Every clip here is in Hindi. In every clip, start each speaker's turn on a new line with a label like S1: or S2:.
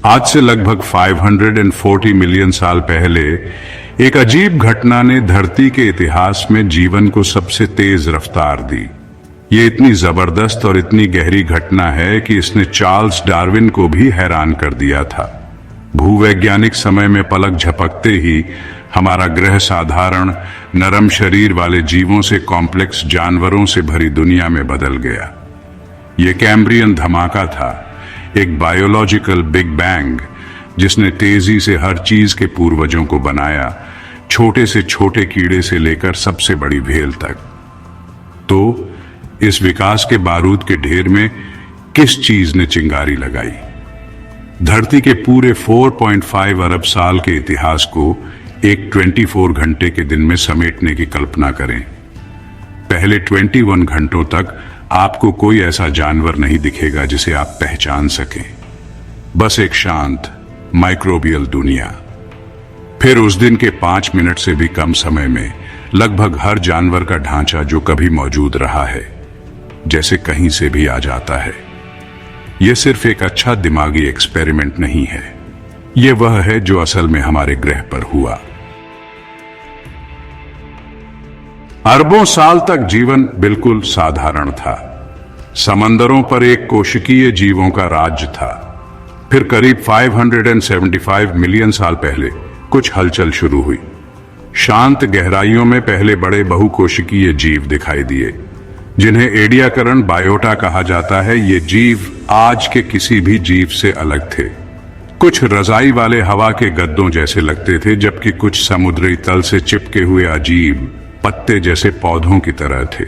S1: आज से लगभग 540 मिलियन साल पहले एक अजीब घटना ने धरती के इतिहास में जीवन को सबसे तेज रफ्तार दी। ये इतनी जबरदस्त और इतनी गहरी घटना है कि इसने चार्ल्स डार्विन को भी हैरान कर दिया था। भूवैज्ञानिक समय में पलक झपकते ही हमारा ग्रह साधारण नरम शरीर वाले जीवों से कॉम्प्लेक्स जानवरों से भरी दुनिया में बदल गया। ये कैम्ब्रियन धमाका था, एक बायोलॉजिकल बिग बैंग जिसने तेजी से हर चीज के पूर्वजों को बनाया, छोटे से छोटे कीड़े से लेकर सबसे बड़ी भेल तक। तो इस विकास के बारूद के ढेर में किस चीज ने चिंगारी लगाई? धरती के पूरे 4.5 अरब साल के इतिहास को एक 24 घंटे के दिन में समेटने की कल्पना करें। पहले 21 घंटों तक आपको कोई ऐसा जानवर नहीं दिखेगा जिसे आप पहचान सकें, बस एक शांत माइक्रोबियल दुनिया। फिर उस दिन के 5 मिनट से भी कम समय में लगभग हर जानवर का ढांचा जो कभी मौजूद रहा है जैसे कहीं से भी आ जाता है। यह सिर्फ एक अच्छा दिमागी एक्सपेरिमेंट नहीं है, यह वह है जो असल में हमारे ग्रह पर हुआ। अरबों साल तक जीवन बिल्कुल साधारण था। समंदरों पर एक कोशिकीय जीवों का राज्य था। फिर करीब 575 मिलियन साल पहले कुछ हलचल शुरू हुई। शांत गहराइयों में पहले बड़े बहुकोशिकीय जीव दिखाई दिए, जिन्हें एडियाकरण बायोटा कहा जाता है। ये जीव आज के किसी भी जीव से अलग थे। कुछ रजाई वाले हवा के गद्दों जैसे लगते थे, जबकि कुछ समुद्री तल से चिपके हुए अजीब पत्ते जैसे पौधों की तरह थे।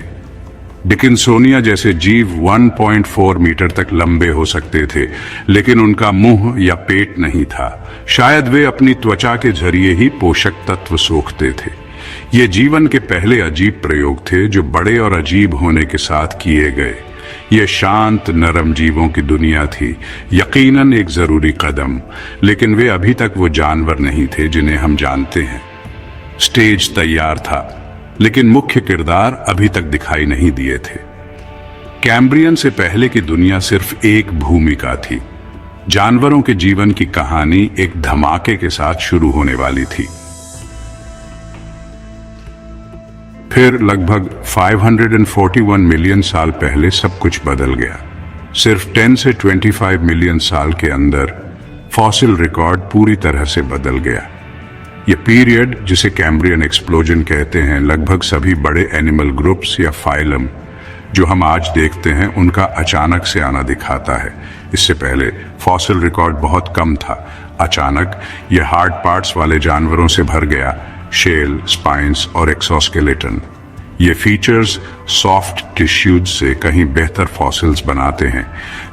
S1: डिकिंसोनिया जैसे जीव 1.4 मीटर तक लंबे हो सकते थे, लेकिन उनका मुंह या पेट नहीं था। शायद वे अपनी त्वचा के जरिए ही पोषक तत्व सोखते थे। ये जीवन के पहले अजीब प्रयोग थे जो बड़े और अजीब होने के साथ किए गए। ये शांत नरम जीवों की दुनिया थी, यकीनन एक जरूरी कदम, लेकिन वे अभी तक वो जानवर नहीं थे जिन्हें हम जानते हैं। स्टेज तैयार था, लेकिन मुख्य किरदार अभी तक दिखाई नहीं दिए थे। कैम्ब्रियन से पहले की दुनिया सिर्फ एक भूमिका थी। जानवरों के जीवन की कहानी एक धमाके के साथ शुरू होने वाली थी। फिर लगभग 541 मिलियन साल पहले सब कुछ बदल गया। सिर्फ 10 से 25 मिलियन साल के अंदर फॉसिल रिकॉर्ड पूरी तरह से बदल गया। यह पीरियड, जिसे कैम्ब्रियन एक्सप्लोजन कहते हैं, लगभग सभी बड़े एनिमल ग्रुप्स या फाइलम जो हम आज देखते हैं उनका अचानक से आना दिखाता है। इससे पहले फॉसिल रिकॉर्ड बहुत कम था। अचानक यह हार्ड पार्ट्स वाले जानवरों से भर गया, शेल, स्पाइन्स और एक्सोस्केलेटन। ये फीचर्स सॉफ्ट टिश्यूज से कहीं बेहतर फॉसिल्स बनाते हैं,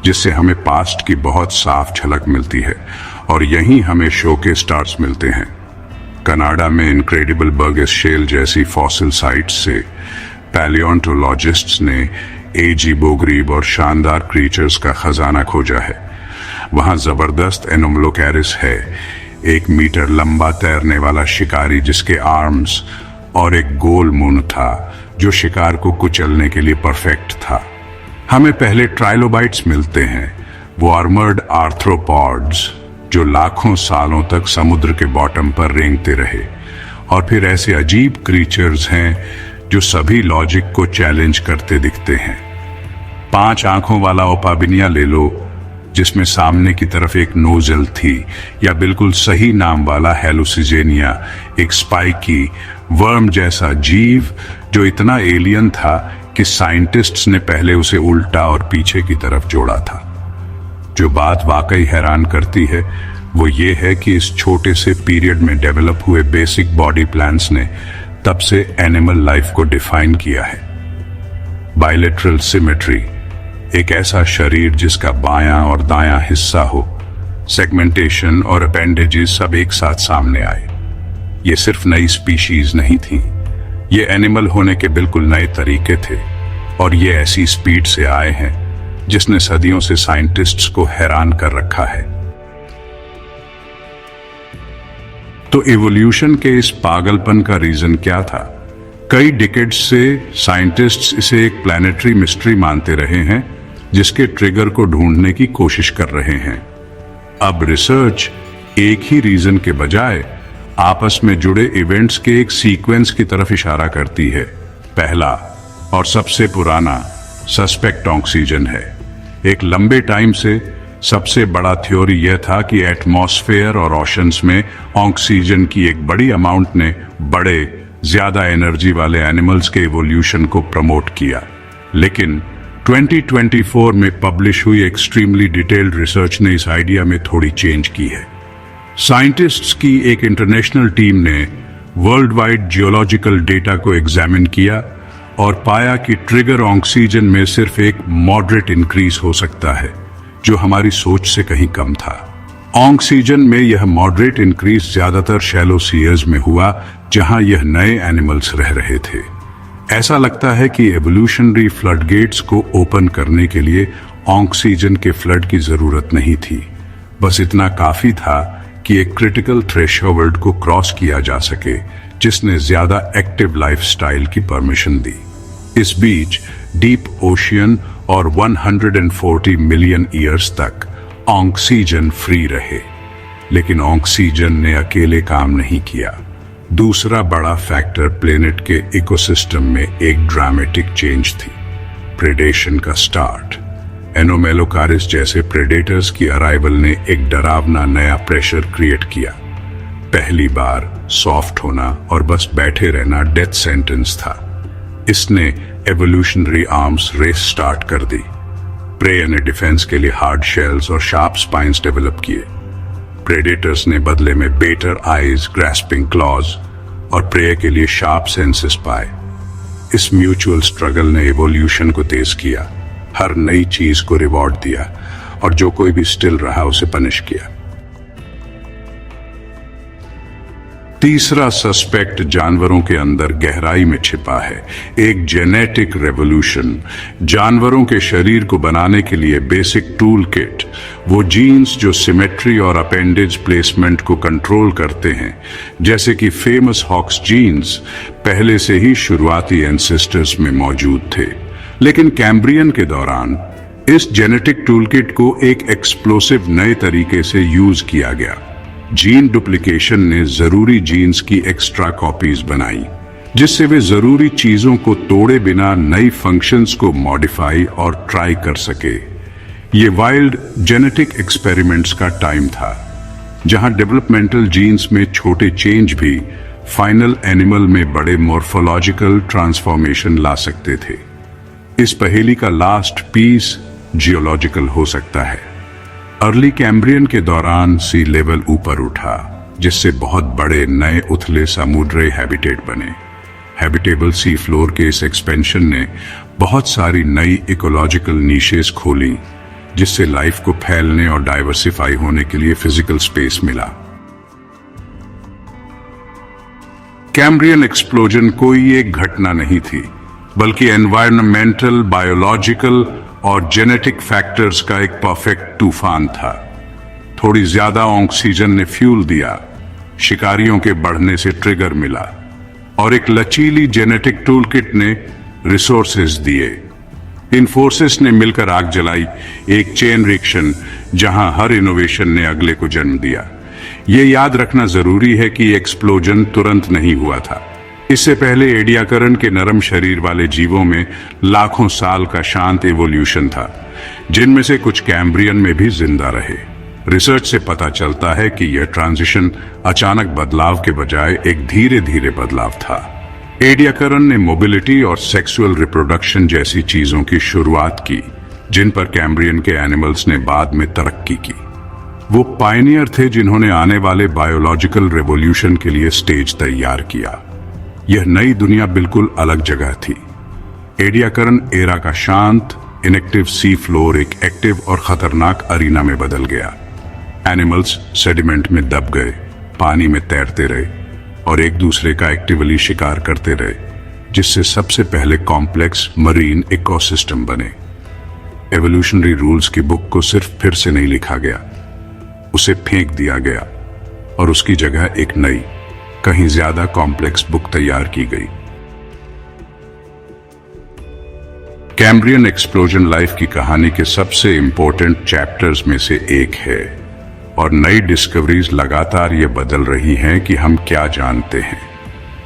S1: जिससे हमें पास्ट की बहुत साफ झलक मिलती है। और यहीं हमें शो के स्टार्स मिलते हैं। कनाडा में इनक्रेडिबल बर्गेस शेल जैसी फॉसिल साइट्स से पैलियोंटोलॉजिस्ट्स ने एजी बोगरीब और शानदार क्रीचर्स का खजाना खोजा है। वहां जबरदस्त एनोमलोकैरिस है, 1 मीटर लंबा तैरने वाला शिकारी जिसके आर्म्स और एक गोल मुंह था जो शिकार को कुचलने के लिए परफेक्ट था। हमें पहले ट्राइलोबाइट्स मिलते हैं, वो आर्मर्ड आर्थ्रोपॉड्स जो लाखों सालों तक समुद्र के बॉटम पर रेंगते रहे। और फिर ऐसे अजीब क्रीचर्स हैं जो सभी लॉजिक को चैलेंज करते दिखते हैं। 5 आंखों वाला ओपाबिनिया ले लो, जिसमें सामने की तरफ एक नोजल थी, या बिल्कुल सही नाम वाला हेलुसिजेनिया, एक स्पाइकी वर्म जैसा जीव जो इतना एलियन था कि साइंटिस्ट्स ने पहले उसे उल्टा और पीछे की तरफ जोड़ा था। जो बात वाकई हैरान करती है वो ये है कि इस छोटे से पीरियड में डेवलप हुए बेसिक बॉडी प्लान्स ने तब से एनिमल लाइफ को डिफाइन किया है। बायलेटरल सिमेट्री, एक ऐसा शरीर जिसका बायां और दायां हिस्सा हो, सेगमेंटेशन और अपेंडेजेस सब एक साथ सामने आए। ये सिर्फ नई स्पीशीज नहीं थी, ये एनिमल होने के बिल्कुल नए तरीके थे। और ये ऐसी स्पीड से आए हैं जिसने सदियों से साइंटिस्ट्स को हैरान कर रखा है। तो इवोल्यूशन के इस पागलपन का रीजन क्या था? कई डिकेड्स से साइंटिस्ट्स इसे एक प्लैनेटरी मिस्ट्री मानते रहे हैं, जिसके ट्रिगर को ढूंढने की कोशिश कर रहे हैं। अब रिसर्च एक ही रीजन के बजाय आपस में जुड़े इवेंट्स के एक सीक्वेंस की तरफ इशारा करती है। पहला और सबसे पुराना सस्पेक्ट ऑक्सीजन है। एक लंबे टाइम से सबसे बड़ा थ्योरी यह था कि एटमॉस्फेयर और ओशंस में ऑक्सीजन की एक बड़ी अमाउंट ने बड़े ज्यादा एनर्जी वाले एनिमल्स के इवोल्यूशन को प्रमोट किया। लेकिन 2024 में पब्लिश हुई एक्सट्रीमली डिटेल्ड रिसर्च ने इस आइडिया में थोड़ी चेंज की है। साइंटिस्ट्स की एक इंटरनेशनल टीम ने वर्ल्ड वाइड जियोलॉजिकल डेटा को एग्जामिन किया और पाया कि ट्रिगर ऑक्सीजन में सिर्फ एक मॉडरेट इंक्रीज हो सकता है, जो हमारी सोच से कहीं कम था। ऑक्सीजन में यह मॉडरेट इंक्रीज ज्यादातर शैलो सीयर्स में हुआ, जहां यह नए एनिमल्स रह रहे थे। ऐसा लगता है कि एवोल्यूशनरी फ्लडगेट्स को ओपन करने के लिए ऑक्सीजन के फ्लड की जरूरत नहीं थी। बस इतना काफी था कि एक क्रिटिकल थ्रेशहोल्ड को क्रॉस किया जा सके, जिसने ज्यादा एक्टिव लाइफस्टाइल की परमिशन दी। इस बीच डीप ओशियन और 140 मिलियन ईयर्स तक ऑक्सीजन फ्री रहे, लेकिन ऑक्सीजन ने अकेले काम नहीं किया। दूसरा बड़ा फैक्टर प्लेनेट के इकोसिस्टम में एक ड्रामेटिक चेंज थी, प्रेडेशन का स्टार्ट। एनोमेलोकारिस जैसे प्रेडेटर्स की अराइवल ने एक डरावना नया प्रेशर क्रिएट किया। पहली बार सॉफ्ट होना और बस बैठे रहना डेथ सेंटेंस था। इसने एवोल्यूशनरी आर्म्स रेस स्टार्ट कर दी। प्रे ने डिफेंस के लिए हार्ड शेल्स और शार्प स्पाइन्स डेवलप किए। प्रेडेटर्स ने बदले में बेटर आईज, ग्रास्पिंग क्लॉज और प्रे के लिए शार्प सेंसेस पाए। इस म्यूचुअल स्ट्रगल ने एवोल्यूशन को तेज किया, हर नई चीज को रिवॉर्ड दिया और जो कोई भी स्टिल रहा उसे पनिश किया। तीसरा सस्पेक्ट जानवरों के अंदर गहराई में छिपा है, एक जेनेटिक रेवोल्यूशन। जानवरों के शरीर को बनाने के लिए बेसिक टूल किट, वो जीन्स जो सिमेट्री और अपेंडेज प्लेसमेंट को कंट्रोल करते हैं, जैसे कि फेमस हॉक्स जीन्स, पहले से ही शुरुआती एंसेस्टर्स में मौजूद थे। लेकिन कैम्ब्रियन के दौरान इस जेनेटिक टूलकिट को एक एक्सप्लोसिव नए तरीके से यूज किया गया। जीन डुप्लीकेशन ने जरूरी जीन्स की एक्स्ट्रा कॉपीज बनाई, जिससे वे जरूरी चीजों को तोड़े बिना नई फंक्शंस को मॉडिफाई और ट्राई कर सके। ये वाइल्ड जेनेटिक एक्सपेरिमेंट्स का टाइम था, जहां डेवलपमेंटल जीन्स में छोटे चेंज भी फाइनल एनिमल में बड़े मॉर्फोलॉजिकल ट्रांसफॉर्मेशन ला सकते थे। इस पहेली का लास्ट पीस जियोलॉजिकल हो सकता है। अर्ली कैम्ब्रियन के दौरान सी लेवल ऊपर उठा, जिससे बहुत बड़े नए उथले समुद्री हैबिटेट बने। हैबिटेबल सी फ्लोर के इस एक्सपेंशन ने बहुत सारी नई इकोलॉजिकल नीशेस खोली, जिससे लाइफ को फैलने और डाइवर्सिफाई होने के लिए फिजिकल स्पेस मिला। कैम्ब्रियन एक्सप्लोजन कोई एक घटना नहीं थी, बल्कि एनवायरमेंटल, बायोलॉजिकल और जेनेटिक फैक्टर्स का एक परफेक्ट तूफान था। थोड़ी ज्यादा ऑक्सीजन ने फ्यूल दिया, शिकारियों के बढ़ने से ट्रिगर मिला, और एक लचीली जेनेटिक टूलकिट ने रिसोर्सेज दिए। इन फोर्सेस ने मिलकर आग जलाई, एक चेन रिएक्शन जहां हर इनोवेशन ने अगले को जन्म दिया। ये याद रखना जरूरी है कि एक्सप्लोजन तुरंत नहीं हुआ था। इससे पहले एडियाकरण के नरम शरीर वाले जीवों में लाखों साल का शांत इवोल्यूशन था, जिनमें से कुछ कैम्ब्रियन में भी जिंदा रहे। रिसर्च से पता चलता है कि यह ट्रांजिशन अचानक बदलाव के बजाय एक धीरे धीरे बदलाव था। एडियाकरण ने मोबिलिटी और सेक्सुअल रिप्रोडक्शन जैसी चीजों की शुरुआत की, जिन पर कैम्ब्रियन के एनिमल्स ने बाद में तरक्की की। वो पायनियर थे जिन्होंने आने वाले बायोलॉजिकल रेवोल्यूशन के लिए स्टेज तैयार किया। यह नई दुनिया बिल्कुल अलग जगह थी। एडियाकरण एरा का शांत, इनएक्टिव सी फ्लोर एक एक्टिव और खतरनाक अरीना में बदल गया। एनिमल्स सेडिमेंट में दब गए, पानी में तैरते रहे और एक दूसरे का एक्टिवली शिकार करते रहे, जिससे सबसे पहले कॉम्प्लेक्स मरीन इकोसिस्टम बने। एवोल्यूशनरी रूल्स की बुक को सिर्फ फिर से नहीं लिखा गया, उसे फेंक दिया गया और उसकी जगह एक नई, कहीं ज्यादा कॉम्प्लेक्स बुक तैयार की गई। कैम्ब्रियन एक्सप्लोजन लाइफ की कहानी के सबसे इंपॉर्टेंट चैप्टर्स में से एक है, और नई डिस्कवरीज लगातार ये बदल रही हैं कि हम क्या जानते हैं।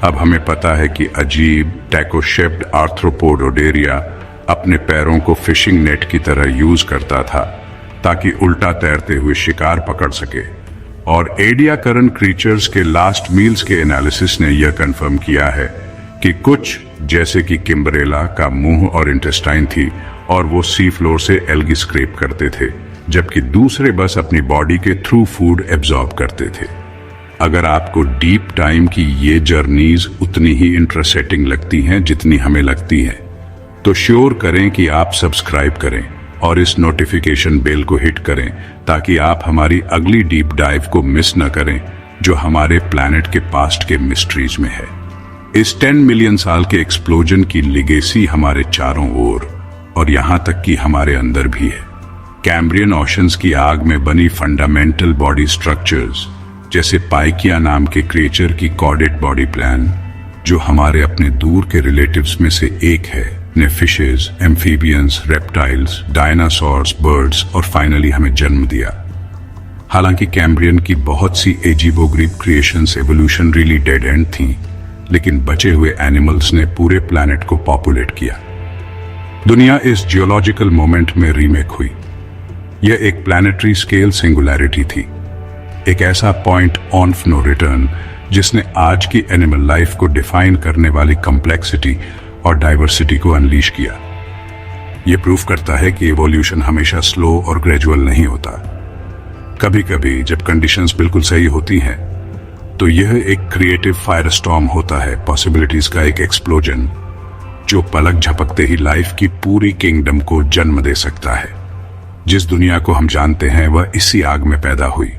S1: अब हमें पता है कि अजीब टैकोशेप्ड आर्थ्रोपोड ओडेरिया अपने पैरों को फिशिंग नेट की तरह यूज करता था ताकि उल्टा तैरते हुए शिकार पकड़ सके। और एडियाकरन क्रीचर्स के लास्ट मील्स के एनालिसिस ने यह कंफर्म किया है कि कुछ, जैसे कि किम्बरेला, का मुंह और इंटेस्टाइन थी और वो सी फ्लोर से एल्गी स्क्रैप करते थे, जबकि दूसरे बस अपनी बॉडी के थ्रू फूड एब्जॉर्ब करते थे। अगर आपको डीप टाइम की ये जर्नीज उतनी ही इंटरेस्टिंग लगती हैं जितनी हमें लगती हैं, तो श्योर करें कि आप सब्सक्राइब करें और इस नोटिफिकेशन बेल को हिट करें ताकि आप हमारी अगली डीप डाइव को मिस न करें, जो हमारे प्लैनेट के पास्ट के मिस्ट्रीज में है। इस 10 मिलियन साल के एक्सप्लोजन की लिगेसी हमारे चारों ओर और यहां तक कि हमारे अंदर भी है। कैम्ब्रियन ओशंस की आग में बनी फंडामेंटल बॉडी स्ट्रक्चर्स, जैसे पाइकिया नाम के क्रिएचर की कॉर्डेट बॉडी प्लान, जो हमारे अपने दूर के रिलेटिव्स में से एक है, ने fishes, amphibians, reptiles, dinosaurs, birds और फाइनली हमें जन्म दिया। हालांकि कैम्ब्रियन की बहुत सी एजीबोग्रीब क्रिएशंस एवोल्यूशनरीली डेड एंड थीं, लेकिन बचे हुए एनिमल्स ने पूरे प्लैनेट को पॉपुलेट किया। दुनिया इस जियोलॉजिकल मोमेंट में रीमेक हुई। यह एक प्लैनेटरी स्केल सिंगुलैरिटी थी, एक ऐसा पॉइंट ऑफ नो रिटर्न जिसने आज की एनिमल लाइफ को डिफाइन करने वाली कॉम्प्लेक्सिटी और डाइवर्सिटी को अनलीश किया। यह प्रूफ करता है कि इवोल्यूशन हमेशा स्लो और ग्रेजुअल नहीं होता। कभी कभी जब कंडीशंस बिल्कुल सही होती हैं, तो यह एक क्रिएटिव फायरस्टॉर्म होता है, पॉसिबिलिटीज का एक एक्सप्लोजन, जो पलक झपकते ही लाइफ की पूरी किंगडम को जन्म दे सकता है। जिस दुनिया को हम जानते हैं वह इसी आग में पैदा हुई।